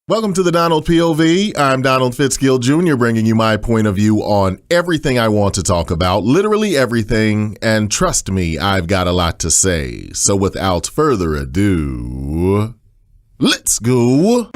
Welcome to the Donald POV. I'm Donald Fitzgill Jr., bringing you my point of view on everything I want to talk about, literally everything, and trust me, I've got a lot to say. So without further ado, let's go.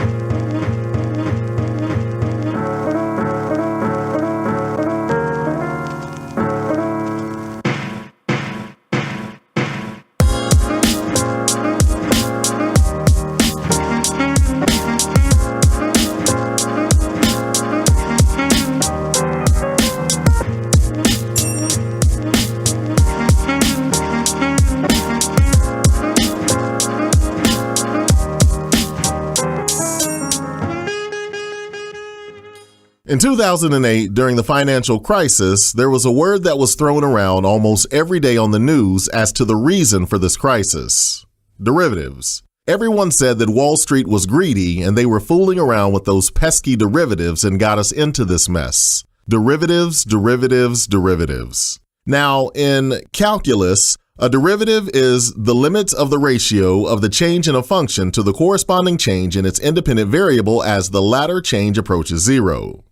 In 2008, during the financial crisis, there was a word that was thrown around almost every day on the news as to the reason for this crisis: derivatives. Everyone said that Wall Street was greedy and they were fooling around with those pesky derivatives and got us into this mess. Derivatives, derivatives, derivatives. Now, in calculus, a derivative is the limit of the ratio of the change in a function to the corresponding change in its independent variable as the latter change approaches zero.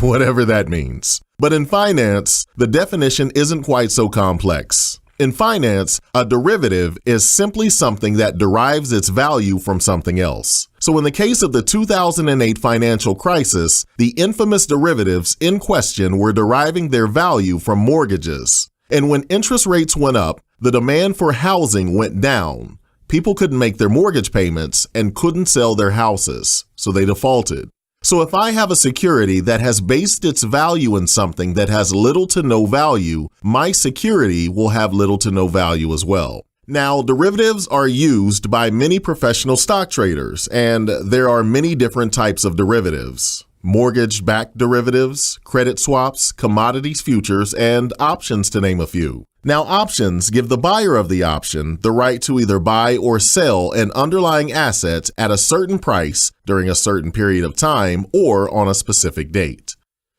Whatever that means. But in finance, the definition isn't quite so complex. In finance, a derivative is simply something that derives its value from something else. So in the case of the 2008 financial crisis, the infamous derivatives in question were deriving their value from mortgages. And when interest rates went up, the demand for housing went down. People couldn't make their mortgage payments and couldn't sell their houses, so they defaulted. So if I have a security that has based its value in something that has little to no value, my security will have little to no value as well. Now, derivatives are used by many professional stock traders, and there are many different types of derivatives: mortgage-backed derivatives, credit swaps, commodities futures, and options, to name a few. Now, options give the buyer of the option the right to either buy or sell an underlying asset at a certain price during a certain period of time or on a specific date.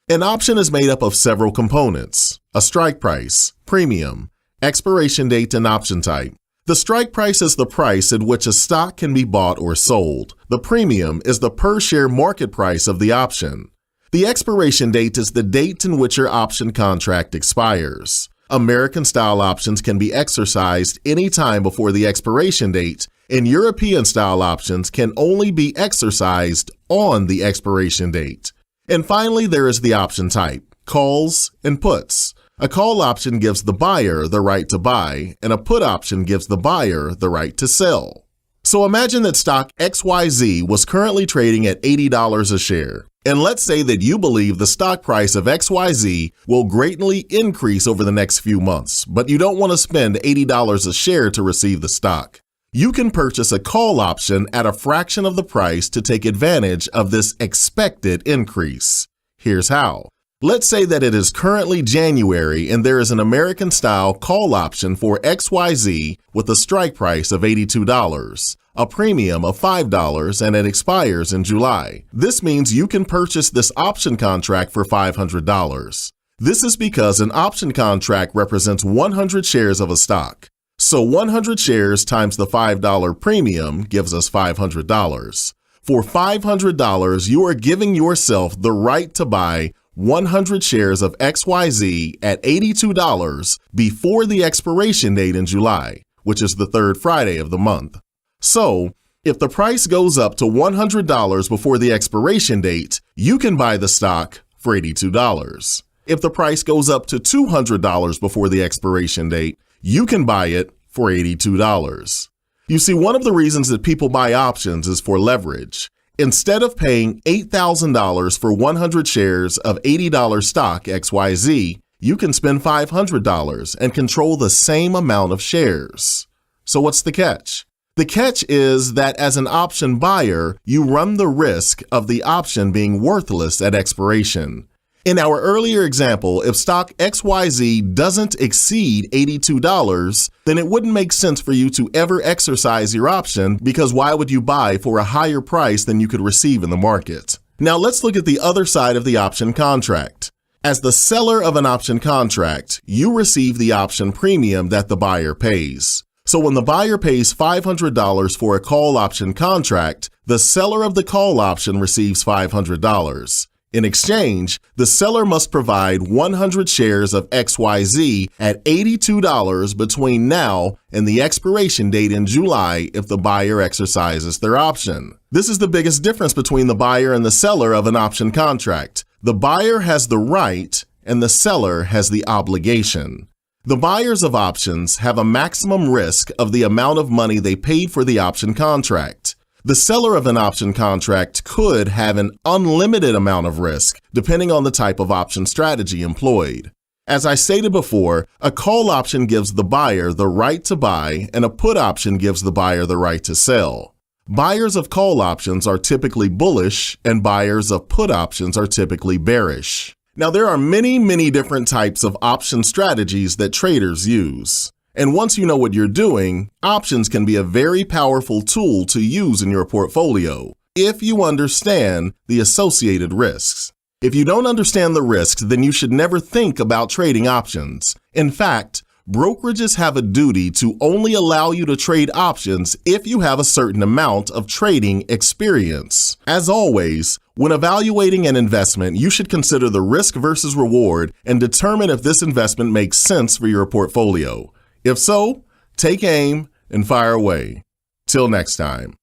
An option is made up of several components: a strike price, premium, expiration date, and option type. The strike price is the price at which a stock can be bought or sold. The premium is the per-share market price of the option. The expiration date is the date in which your option contract expires. American-style options can be exercised any time before the expiration date, and European-style options can only be exercised on the expiration date. And finally, there is the option type: calls and puts. A call option gives the buyer the right to buy, and a put option gives the buyer the right to sell. So imagine that stock XYZ was currently trading at $80 a share. And let's say that you believe the stock price of XYZ will greatly increase over the next few months, but you don't want to spend $80 a share to receive the stock. You can purchase a call option at a fraction of the price to take advantage of this expected increase. Here's how. Let's say that it is currently January and there is an American-style call option for XYZ with a strike price of $82, a premium of $5, and it expires in July. This means you can purchase this option contract for $500. This is because an option contract represents 100 shares of a stock. So 100 shares times the $5 premium gives us $500. For $500, you are giving yourself the right to buy 100 shares of XYZ at $82 before the expiration date in July, which is the third Friday of the month. So, if the price goes up to $100 before the expiration date, you can buy the stock for $82. If the price goes up to $200 before the expiration date, you can buy it for $82. You see, one of the reasons that people buy options is for leverage. Instead of paying $8,000 for 100 shares of $80 stock XYZ, you can spend $500 and control the same amount of shares. So what's the catch? The catch is that as an option buyer, you run the risk of the option being worthless at expiration. In our earlier example, if stock XYZ doesn't exceed $82, then it wouldn't make sense for you to ever exercise your option, because why would you buy for a higher price than you could receive in the market? Now let's look at the other side of the option contract. As the seller of an option contract, you receive the option premium that the buyer pays. So when the buyer pays $500 for a call option contract, the seller of the call option receives $500. In exchange, the seller must provide 100 shares of XYZ at $82 between now and the expiration date in July if the buyer exercises their option. This is the biggest difference between the buyer and the seller of an option contract. The buyer has the right and the seller has the obligation. The buyers of options have a maximum risk of the amount of money they paid for the option contract. The seller of an option contract could have an unlimited amount of risk, depending on the type of option strategy employed. As I stated before, a call option gives the buyer the right to buy, and a put option gives the buyer the right to sell. Buyers of call options are typically bullish, and buyers of put options are typically bearish. Now, there are many different types of option strategies that traders use. And once you know what you're doing, options can be a very powerful tool to use in your portfolio if you understand the associated risks. If you don't understand the risks, then you should never think about trading options. In fact, brokerages have a duty to only allow you to trade options if you have a certain amount of trading experience. As always, when evaluating an investment, you should consider the risk versus reward and determine if this investment makes sense for your portfolio. If so, take aim and fire away. Till next time.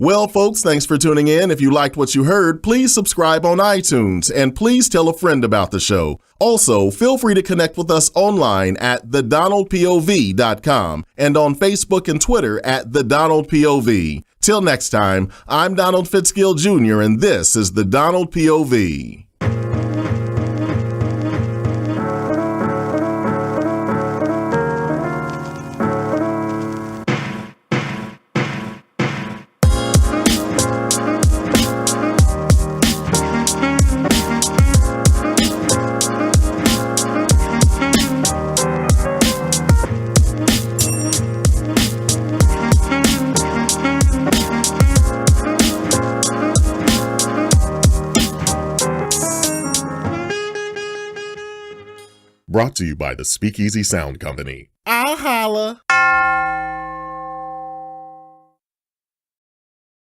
Well, folks, thanks for tuning in. If you liked what you heard, please subscribe on iTunes and please tell a friend about the show. Also, feel free to connect with us online at thedonaldpov.com and on Facebook and Twitter at thedonaldpov. Till next time, I'm Donald Fitzgill Jr. and this is the Donald POV. Brought to you by the Speakeasy Sound Company. I'll holla.